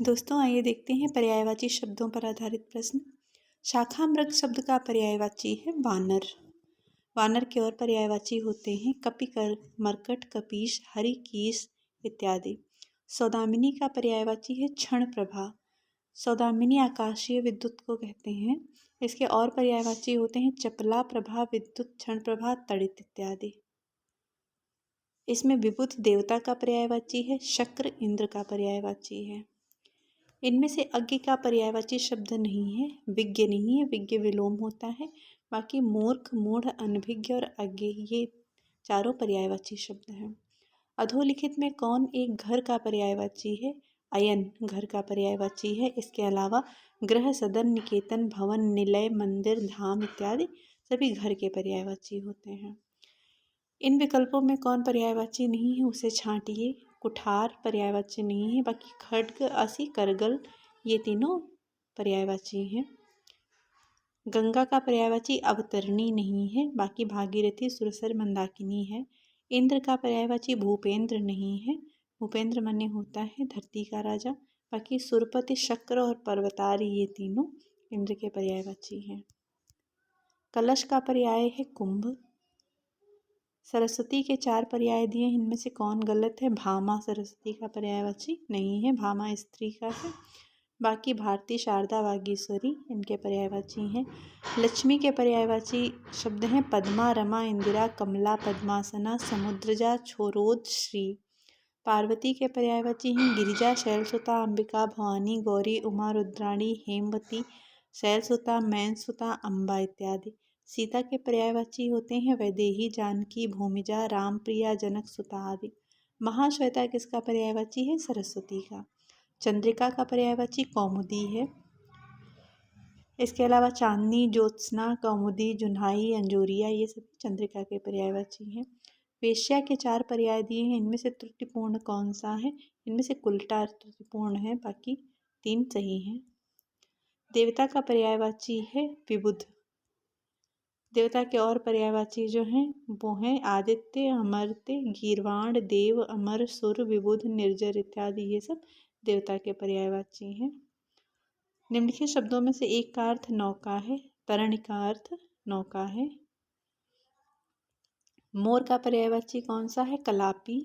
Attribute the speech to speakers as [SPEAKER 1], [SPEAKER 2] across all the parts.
[SPEAKER 1] दोस्तों आइए देखते हैं पर्यायवाची शब्दों पर आधारित प्रश्न। शाखामृग शब्द का पर्यायवाची है वानर। वानर के और पर्यायवाची होते हैं कपिकर, मरकट, कपीश, हरिकीश इत्यादि। सौदामिनी का पर्यायवाची है क्षण प्रभा। सौदामिनी आकाशीय विद्युत को कहते हैं। इसके और पर्यायवाची होते हैं चपला प्रभा, विद्युत, क्षण प्रभा, तड़ित इत्यादि। इसमें विभुत देवता का पर्यायवाची है, शक्र इंद्र का पर्यायवाची है। इनमें से अज्ञ का पर्यायवाची शब्द नहीं है, विज्ञ नहीं है, विज्ञ विलोम होता है। बाकी मूर्ख, मूढ़, अनभिज्ञ और अज्ञ ये चारों पर्यायवाची शब्द हैं। अधोलिखित में कौन एक घर का पर्यायवाची है? अयन घर का पर्यायवाची है। इसके अलावा गृह, सदन, निकेतन, भवन, निलय, मंदिर, धाम इत्यादि सभी घर के पर्यायवाची होते हैं। इन विकल्पों में कौन पर्यायवाची नहीं है उसे छांटिए। कुठार पर्यायवाची नहीं है, बाकी खड्ग, असी, करगल ये तीनों पर्यायवाची हैं। गंगा का पर्यायवाची अवतरणी नहीं है, बाकी भागीरथी, सुरसर, मंदाकिनी है। इंद्र का पर्यायवाची भूपेंद्र नहीं है, भूपेंद्र माने होता है धरती का राजा। बाकी सुरपति, शक्र और पर्वतारी ये तीनों इंद्र के पर्यायवाची हैं। कलश का पर्याय है कुंभ। सरस्वती के 4 पर्याय दिए, इनमें से कौन गलत है? भामा सरस्वती का पर्यायवाची नहीं है, भामा स्त्री का है। बाकी भारती, शारदा, वागीश्वरी इनके पर्यायवाची हैं। लक्ष्मी के पर्यायवाची शब्द हैं पद्मा, रमा, इंदिरा, कमला, पद्मासना, समुद्रजा, छोरोद, श्री। पार्वती के पर्यायवाची हैं गिरिजा, शैलसुता, अंबिका, भवानी, गौरी, उमा, रुद्राणी, हेमवती, शैलसुता, मैनसुता, अम्बा इत्यादि। सीता के पर्यायवाची होते हैं वैदेही, जानकी, भूमिजा, रामप्रिया, जनक सुता आदि। महाश्वेता किसका पर्यायवाची है? सरस्वती का। चंद्रिका का पर्यायवाची कौमुदी है। इसके अलावा चांदनी, ज्योत्सना, कौमुदी, जुन्हाई, अंजोरिया ये सब चंद्रिका के पर्यायवाची हैं। वेश्या के 4 पर्याय दिए हैं, इनमें से त्रुटिपूर्ण कौन सा है? इनमें से कुलटा त्रुटिपूर्ण है, बाकी 3 सही हैं। देवता का पर्यायवाची है विबुध। देवता के और पर्यायवाची जो हैं वो हैं आदित्य, अमर्त्य, गीर्वाण, देव, अमर, सुर, विबुध, निर्जर इत्यादि ये सब देवता के पर्यायवाची हैं। निम्नलिखित शब्दों में से एक का अर्थ नौका है, तरण का अर्थ नौका है। मोर का पर्यायवाची कौन सा है? कलापी।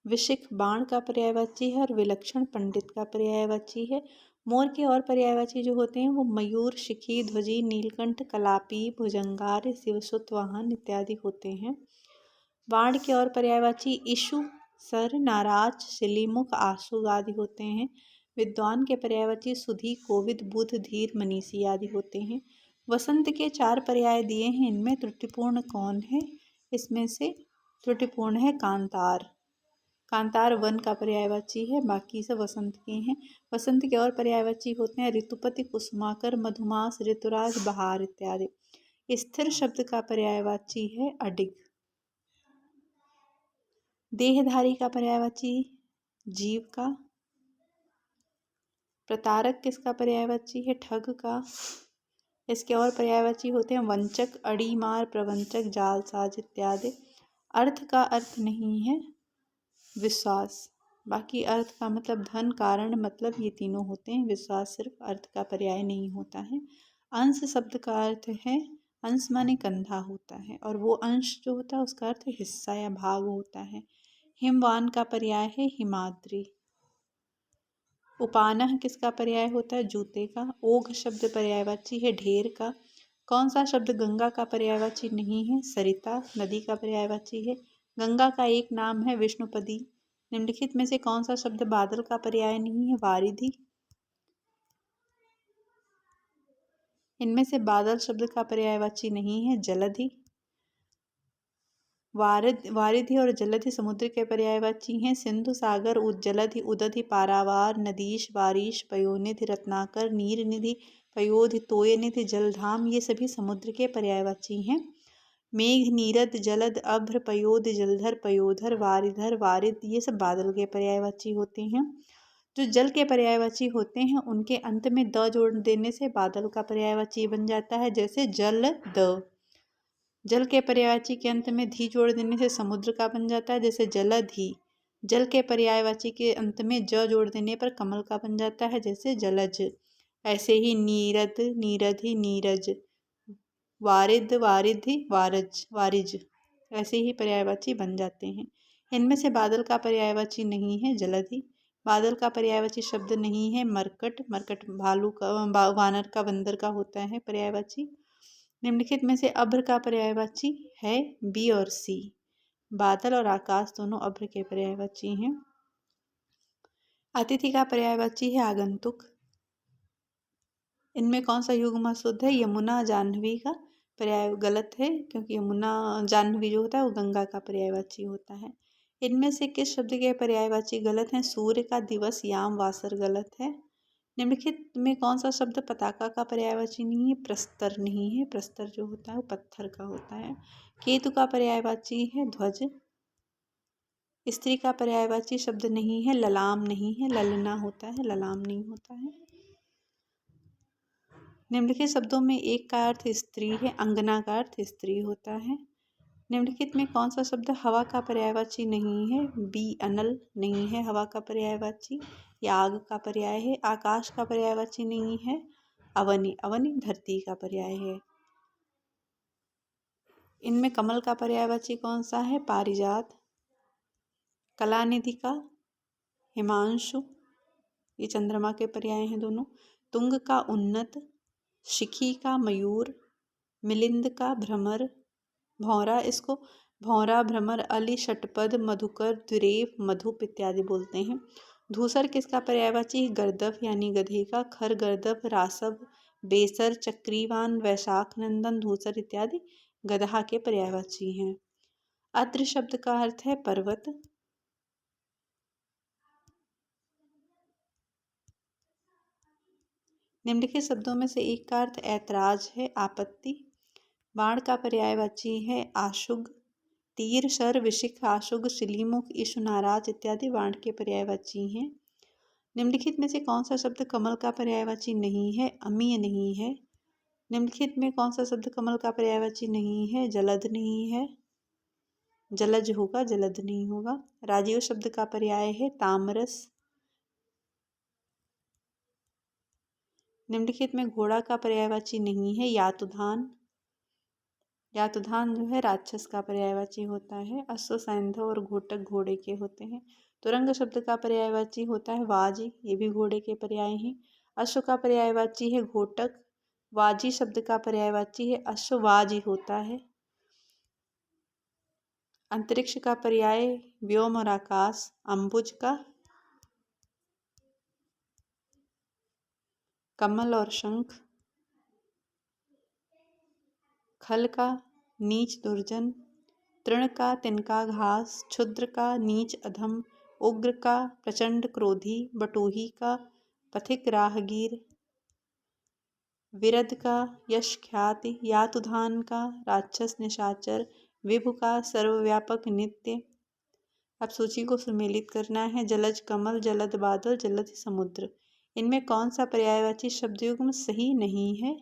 [SPEAKER 1] विशिख बाण का पर्यायवाची है और विलक्षण पंडित का पर्यायवाची है। मोर के और पर्यायवाची जो होते हैं वो मयूर, शिखी, ध्वजी, नीलकंठ, कलापी, भुजंगार, शिवसुत वाहन इत्यादि होते हैं। बाण के और पर्यायवाची इशु, सर, नाराज, शिलीमुख, आशु आदि होते हैं। विद्वान के पर्यायवाची सुधी, कोविद, बुध, धीर, मनीषी आदि होते हैं। वसंत के 4 पर्याय दिए हैं, इनमें त्रुटिपूर्ण कौन है? इसमें से त्रुटिपूर्ण है कांतार। कांतार वन का पर्यायवाची है, बाकी सब वसंत के हैं। वसंत के और पर्यायवाची होते हैं ऋतुपति, कुसुमाकर, मधुमास, ऋतुराज, बहार इत्यादि। स्थिर शब्द का पर्यायवाची है अडिग। देहधारी का पर्यायवाची जीव का। प्रतारक किसका पर्यायवाची है? ठग का। इसके और पर्यायवाची होते हैं वंचक, अड़ीमार, प्रवंचक, जालसाज इत्यादि। अर्थ का अर्थ नहीं है विश्वास, बाकी अर्थ का मतलब धन, कारण, मतलब ये तीनों होते हैं। विश्वास सिर्फ अर्थ का पर्याय नहीं होता है। अंश शब्द का अर्थ है, अंश माने कंधा होता है, और वो अंश जो होता है उसका अर्थ हिस्सा या भाग होता है। हिमवान का पर्याय है हिमाद्री। उपानह किसका पर्याय होता है? जूते का। ओघ शब्द पर्यायवाची है ढेर का। कौन सा शब्द गंगा का पर्यायवाची नहीं है? सरिता नदी का पर्यायवाची है। गंगा का एक नाम है विष्णुपदी। निम्नलिखित में से कौन सा शब्द बादल का पर्याय नहीं है? वारिधि। इनमें से बादल शब्द का पर्यायवाची नहीं है जलधि। वारिधि और जलधि समुद्र के पर्यायवाची हैं। सिंधु, सागर, जलधि, उदधि, पारावार, नदीश, बारिश, पयोनिधि, रत्नाकर, नीरनिधि, पयोधि, तोयनिधि, जलधाम ये सभी समुद्र के पर्यायवाची हैं। मेघ, नीरद, जलद, अभ्र, पयोध, जलधर, पयोधर, वारिधर, वारिद ये सब बादल के पर्यायवाची होते हैं। जो जल के पर्यायवाची होते हैं उनके अंत में द जोड़ देने से बादल का पर्यायवाची बन जाता है, जैसे जल द। जल के पर्यायवाची के अंत में धी जोड़ देने से समुद्र का बन जाता है, जैसे जलधि। जल के पर्यायवाची के अंत में ज जोड़ देने पर कमल का बन जाता है, जैसे जलज। ऐसे ही नीरद, नीरधि, नीरज, वारिद, वारिधि, वारज, वारिज, ऐसे ही पर्यायवाची बन जाते हैं। इनमें से बादल का पर्यायवाची नहीं है जलधि। बादल का पर्यायवाची शब्द नहीं है मरकट। मरकट भालू का, वानर का, बंदर का होता है पर्यायवाची। निम्नलिखित में से अभ्र का पर्यायवाची है बी और सी। बादल और आकाश दोनों अभ्र के पर्यायवाची हैं। अतिथि का पर्यायवाची है आगंतुक। इनमें कौन सा युग्म शुद्ध है? यमुना, जाह्नवी का पर्याय गलत है, क्योंकि यमुना, जाह्नवी जो होता है वो गंगा का पर्यायवाची होता है। इनमें से किस शब्द के पर्यायवाची गलत हैं? सूर्य का, दिवस, याम, वासर गलत है। निम्नलिखित में कौन सा शब्द पताका का पर्यायवाची नहीं है? प्रस्तर नहीं है। प्रस्तर जो होता है वो पत्थर का होता है। केतु का पर्यायवाची है ध्वज। स्त्री का पर्यायवाची शब्द नहीं है ललाम नहीं है, ललना होता है, ललाम नहीं होता है। निम्नलिखित शब्दों में एक का अर्थ स्त्री है, अंगना का अर्थ स्त्री होता है। निम्नलिखित में कौन सा शब्द हवा का पर्यायवाची नहीं है? बी अनल नहीं है हवा का पर्यायवाची, या आग का पर्याय है। आकाश का पर्यायवाची नहीं है अवनि। अवनि धरती का पर्याय है। इनमें कमल का पर्यायवाची कौन सा है? पारिजात। कलानिधि का हिमांशु, ये चंद्रमा के पर्याय हैं दोनों। तुंग का उन्नत, शिखी का मयूर, मिलिंद का भ्रमर, भौरा, इसको भौरा, भ्रमर, अली, षटपद, मधुकर, द्विरेफ, मधुप इत्यादि बोलते हैं। धूसर किसका पर्यायवाची? गर्दभ यानी गधे का। खर, गर्दभ, रासव, बेसर, चक्रीवान, वैशाख नंदन, धूसर इत्यादि गधा के पर्यायवाची हैं। अद्र शब्द का अर्थ है पर्वत। निम्नलिखित शब्दों में से एक का अर्थ ऐतराज है, आपत्ति। बाण का पर्यायवाची है आशुग। तीर, शर, विशिख, आशुग, शिलीमुख, इशु, नाराज इत्यादि बाण के पर्यायवाची हैं। निम्नलिखित में से कौन सा शब्द कमल का पर्यायवाची नहीं है? अमीय नहीं है। निम्नलिखित में कौन सा शब्द कमल का पर्यायवाची नहीं है? जलद नहीं है। जलज होगा, जलद नहीं होगा। राजीव शब्द का पर्याय है तामरस। निम्नलिखित में घोड़ा का पर्यायवाची नहीं है यातुधान। यातुधान जो है राक्षस का पर्यायवाची होता है। अश्व, सैंधव और घोटक घोड़े के होते हैं। तुरंग शब्द का पर्यायवाची होता है वाजी, ये भी घोड़े के पर्याय हैं। अश्व का पर्यायवाची है घोटक। वाजी शब्द का पर्यायवाची है अश्ववाजी होता है। अंतरिक्ष का पर्याय व्योम और आकाश। अम्बुज का कमल और शंख। खल का नीच दुर्जन। तृण का तिनका घास। क्षुद्र का नीच अधम। उग्र का प्रचंड क्रोधी। बटोही का पथिक राहगीर। विरध का यश ख्याति। यातुधान का राक्षस निशाचर। विभु का सर्वव्यापक नित्य। अब सूची को सुमेलित करना है। जलज कमल, जलद बादल, जलद समुद्र। इनमें कौन सा पर्यायवाची शब्दयुग्म सही नहीं है?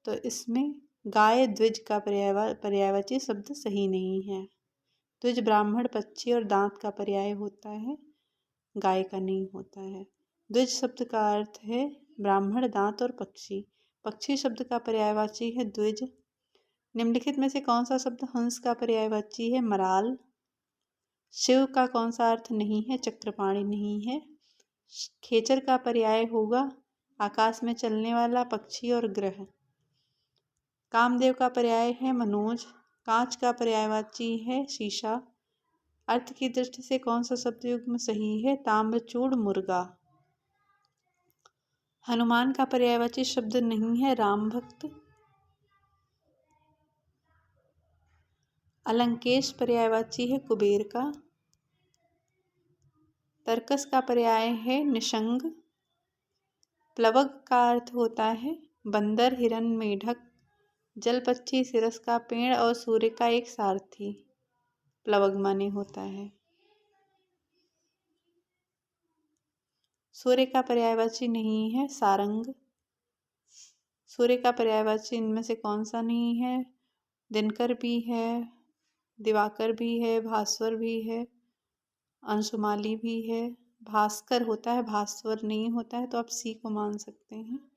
[SPEAKER 1] तो इसमें गाय, द्विज का पर्यायवाची शब्द सही नहीं है। द्विज ब्राह्मण, पक्षी और दांत का पर्याय होता है, गाय का नहीं होता है। द्विज शब्द का अर्थ है ब्राह्मण, दांत और पक्षी। पक्षी शब्द का पर्यायवाची है द्विज। निम्नलिखित में से कौन सा शब्द हंस का पर्यायवाची है? मराल। शिव का कौन सा अर्थ नहीं है? चक्रपाणि नहीं है। खेचर का पर्याय होगा आकाश में चलने वाला पक्षी और ग्रह। कामदेव का पर्याय है मनोज। कांच का पर्यायवाची है शीशा। अर्थ की दृष्टि से कौन सा शब्द युग्म सही है? ताम्रचूड़, मुर्गा। हनुमान का पर्यायवाची शब्द नहीं है राम भक्त। अलंकेश पर्यायवाची है कुबेर का। तर्कस का पर्याय है निशंग। प्लवग का अर्थ होता है बंदर, हिरन, मेढक, जल पक्षी, सिरस का पेड़ और सूर्य का एक सारथी प्लवग माने होता है। सूर्य का पर्यायवाची नहीं है सारंग। सूर्य का पर्यायवाची इनमें से कौन सा नहीं है? दिनकर भी है, दिवाकर भी है, भास्वर भी है, अंशुमाली भी है। भास्कर होता है, भास्वर नहीं होता है, तो आप सी को मान सकते हैं।